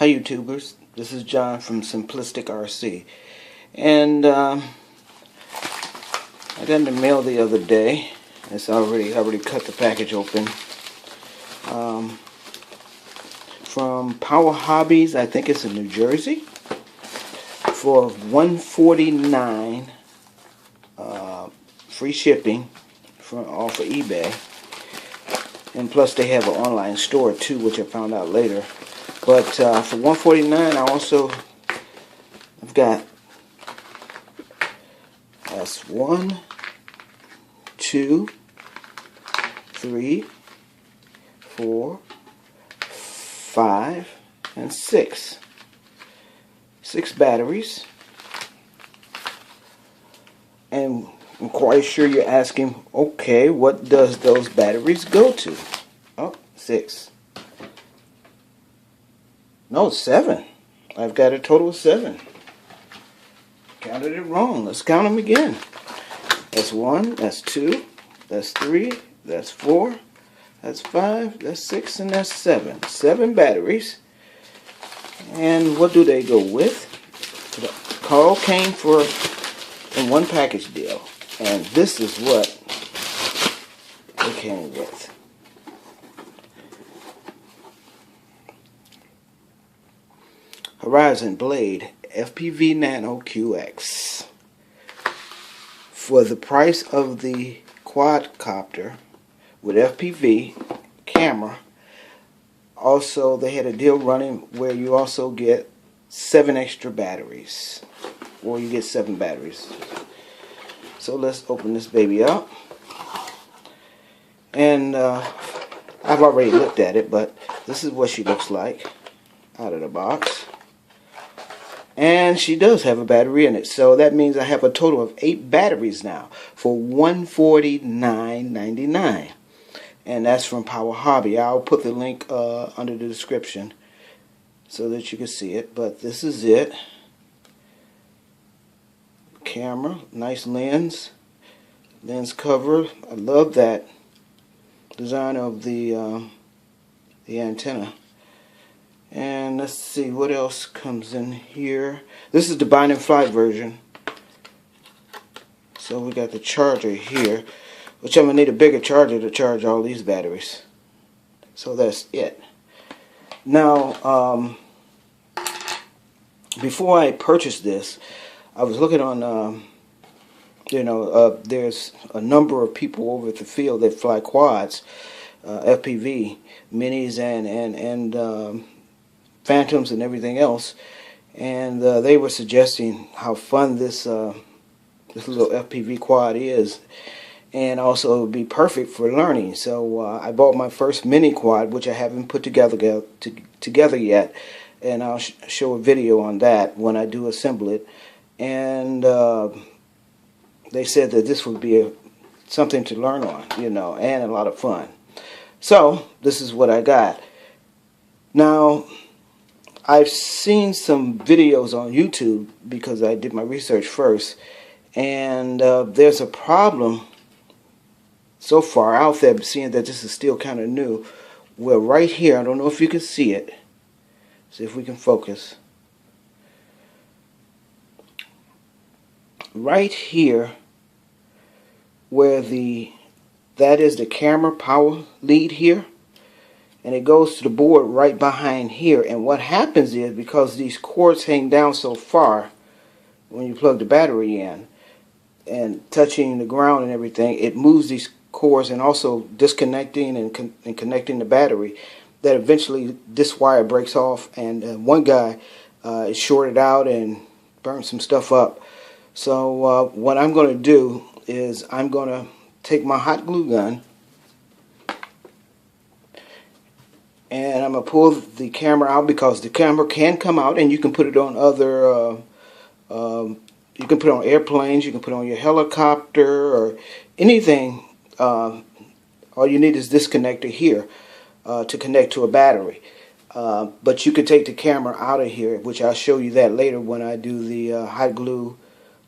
Hi YouTubers, this is John from Simplistic RC, and I got in the mail the other day. It's already cut the package open, from Power Hobbies. I think it's in New Jersey, for $149, free shipping off of eBay, and plus they have an online store too, which I found out later. But for $149, I've got, that's 1, 2, 3, 4, 5, and 6 batteries. And I'm quite sure you're asking, okay, what does those batteries go to? Oh, 6. No, 7. I've got a total of 7. Counted it wrong. Let's count them again. That's 1, that's 2, that's 3, that's 4, that's 5, that's 6, and that's 7. 7 batteries. And what do they go with? The all came in one package deal. And this is what they came with. Horizon Blade FPV NANO QX. For the price of the quadcopter with FPV camera, also they had a deal running where you also get 7 extra batteries, or you get 7 batteries. So let's open this baby up, and I've already looked at it, but this is what she looks like out of the box. And she does have a battery in it, so that means I have a total of 8 batteries now for $149.99, and that's from Power Hobby. I'll put the link under the description so that you can see it. But this is it. Camera, nice lens cover. I love that design of the antenna. And let's see what else comes in here. This is the bind and fly version. So we got the charger here, which I'm going to need a bigger charger to charge all these batteries. So that's it. Now, before I purchased this, I was looking on, there's a number of people over at the field that fly quads, FPV, minis, and phantoms and everything else, and they were suggesting how fun this little FPV quad is, and also it would be perfect for learning. So I bought my first mini quad, which I haven't put together yet, and I'll show a video on that when I do assemble it. And they said that this would be something to learn on, and a lot of fun. So this is what I got. Now, I've seen some videos on YouTube because I did my research first, and there's a problem so far out there, seeing that this is still kind of new, where right here, I don't know if you can see it, see if we can focus, right here where that is the camera power lead here, and it goes to the board right behind here. And what happens is, because these cords hang down so far when you plug the battery in and touching the ground and everything, it moves these cords, and also disconnecting and connecting the battery, that eventually this wire breaks off, and one guy is shorted out and burned some stuff up. So what I'm going to do is I'm going to take my hot glue gun, and I'm going to pull the camera out, because the camera can come out, and you can put it on other, you can put it on airplanes, you can put it on your helicopter, or anything. All you need is this connector here to connect to a battery. But you can take the camera out of here, which I'll show you that later when I do the hot glue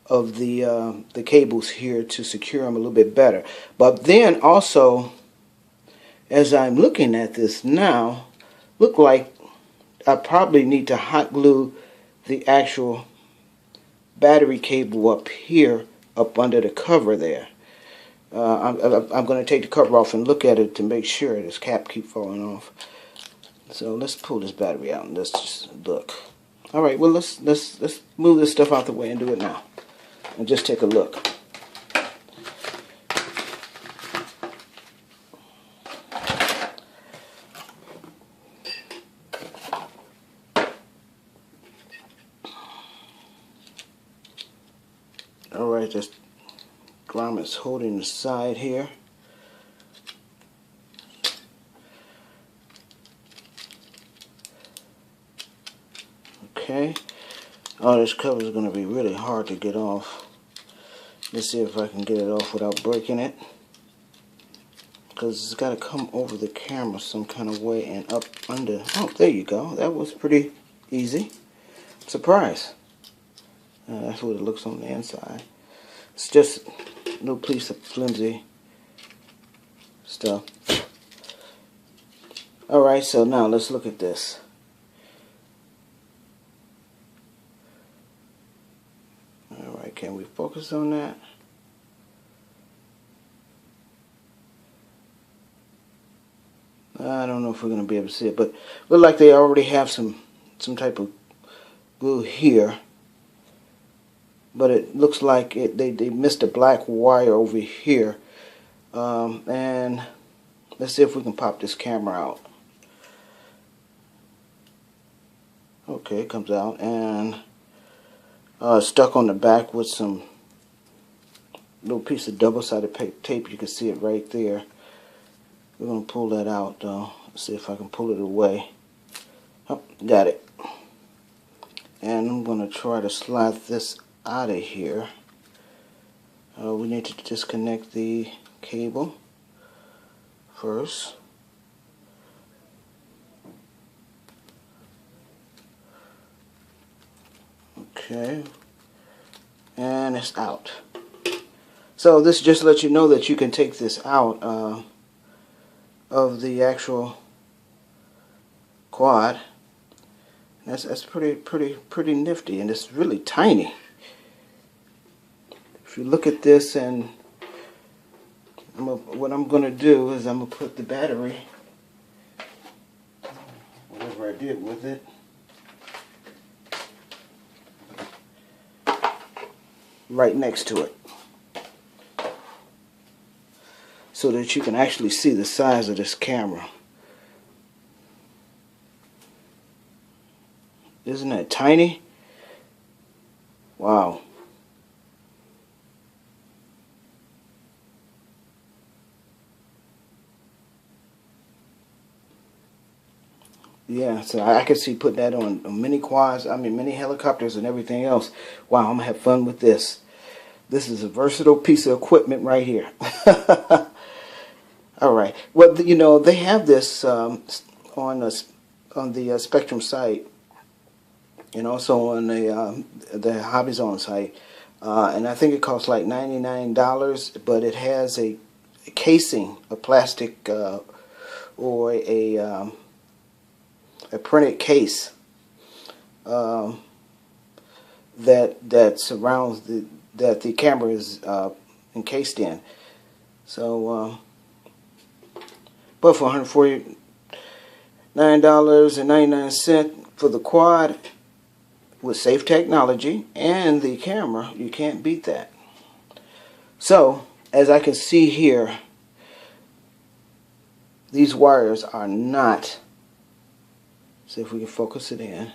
of the cables here to secure them a little bit better. But then also, as I'm looking at this now, look like I probably need to hot glue the actual battery cable up here, up under the cover there. I'm going to take the cover off and look at it to make sure this cap keep falling off. So let's pull this battery out and let's just look. All right, well let's move this stuff out the way and do it now, and just take a look. All right, this grommet's holding the side here. Okay. Oh, this cover is going to be really hard to get off. Let's see if I can get it off without breaking it. Because it's got to come over the camera some kind of way and up under. Oh, there you go. That was pretty easy. Surprise. That's what it looks on the inside. It's just a little piece of flimsy stuff. Alright, so now let's look at this. Alright, can we focus on that? I don't know if we're going to be able to see it, but look like they already have some type of glue here. But it looks like they missed a black wire over here. And let's see if we can pop this camera out. Okay, it comes out, and stuck on the back with some little piece of double-sided tape. You can see it right there. We're going to pull that out though. Let's see if I can pull it away. Oh, got it. And I'm going to try to slide this out of here. We need to disconnect the cable first. Okay, and it's out. So this just lets you know that you can take this out of the actual quad. That's pretty nifty, and it's really tiny. If you look at this, and what I'm going to do is I'm going to put the battery, whatever I did with it, right next to it, so that you can actually see the size of this camera. Isn't that tiny? Wow. Yeah, so I could see putting that on mini quads, mini helicopters and everything else. Wow, I'm going to have fun with this. This is a versatile piece of equipment right here. Alright, well, you know, they have this on the Spectrum site, and also on the Hobby Zone site. And I think it costs like $99, but it has a casing, a plastic or a printed case that surrounds that the camera is encased in. So, but for $149.99 for the quad with safe technology and the camera, you can't beat that. So, as I can see here, these wires are not. See if we can focus it in.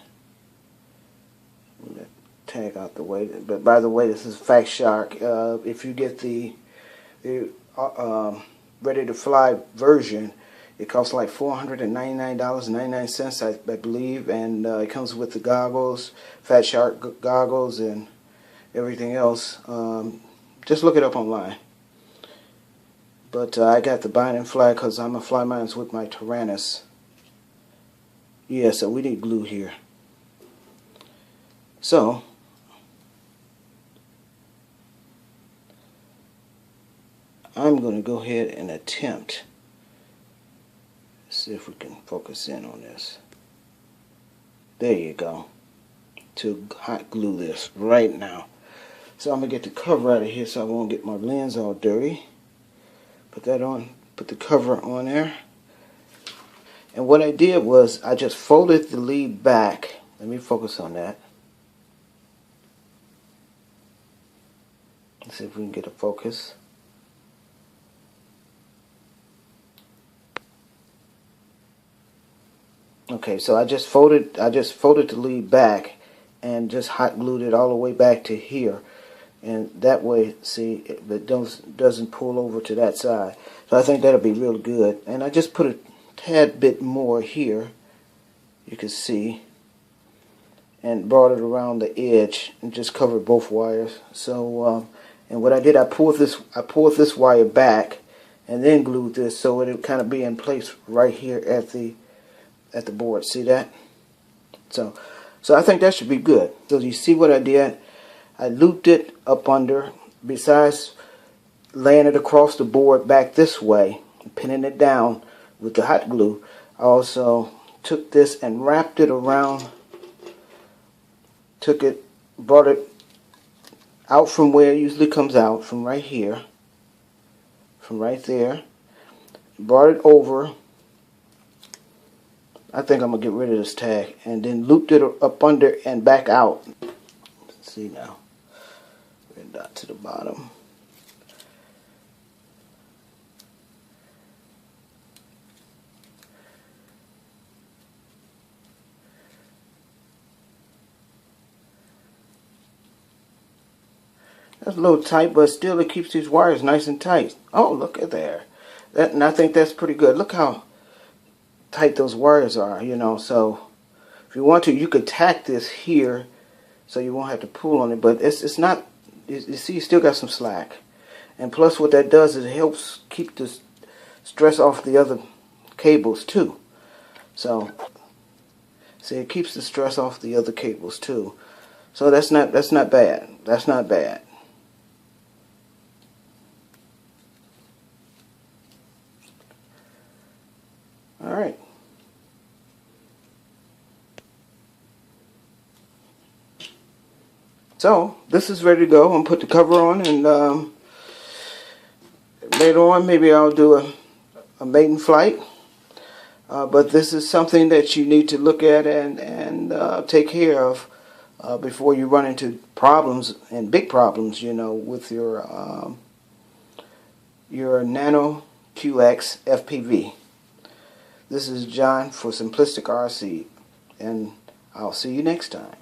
Move that tag out the way. But by the way, this is Fact Shark. If you get the Ready to Fly version, it costs like $499.99, I believe, and it comes with the goggles, Fat Shark goggles, and everything else. Just look it up online. But I got the bind and fly because I'm gonna fly mine with my Tyrannus. Yeah, so we need glue here. So, I'm going to go ahead and attempt. See if we can focus in on this. There you go. To hot glue this right now. So I'm going to get the cover out of here so I won't get my lens all dirty. Put that on, put the cover on there. And what I did was I just folded the lead back. Let me focus on that. Let's see if we can get a focus. Okay, so I just folded the lead back and just hot glued it all the way back to here. And that way, see, it doesn't pull over to that side. So I think that'll be real good. And I just put a tad bit more here, you can see, and brought it around the edge and just covered both wires. So, and what I did, I pulled this wire back and then glued this so it'll kind of be in place right here at the board. See that? So I think that should be good. So you see what I did? I looped it up under, besides laying it across the board back this way, pinning it down with the hot glue. I also took this and wrapped it around, brought it out from where it usually comes out, from right here, from right there, brought it over. I think I'm going to get rid of this tag, and then looped it up under and back out. Let's see now. Red dot to the bottom. That's a little tight, but still it keeps these wires nice and tight. Oh, look at there. And I think that's pretty good. Look how tight those wires are, you know. So if you want to, you could tack this here so you won't have to pull on it, but it's not, you see, you still got some slack. And plus what that does is it helps keep the stress off the other cables too. So see, it keeps the stress off the other cables too. So that's not bad. That's not bad. All right. So this is ready to go. I'm gonna put the cover on, and later on maybe I'll do a maiden flight. But this is something that you need to look at and take care of before you run into problems, and big problems, you know, with your Nano QX FPV. This is John for Simplistic RC, and I'll see you next time.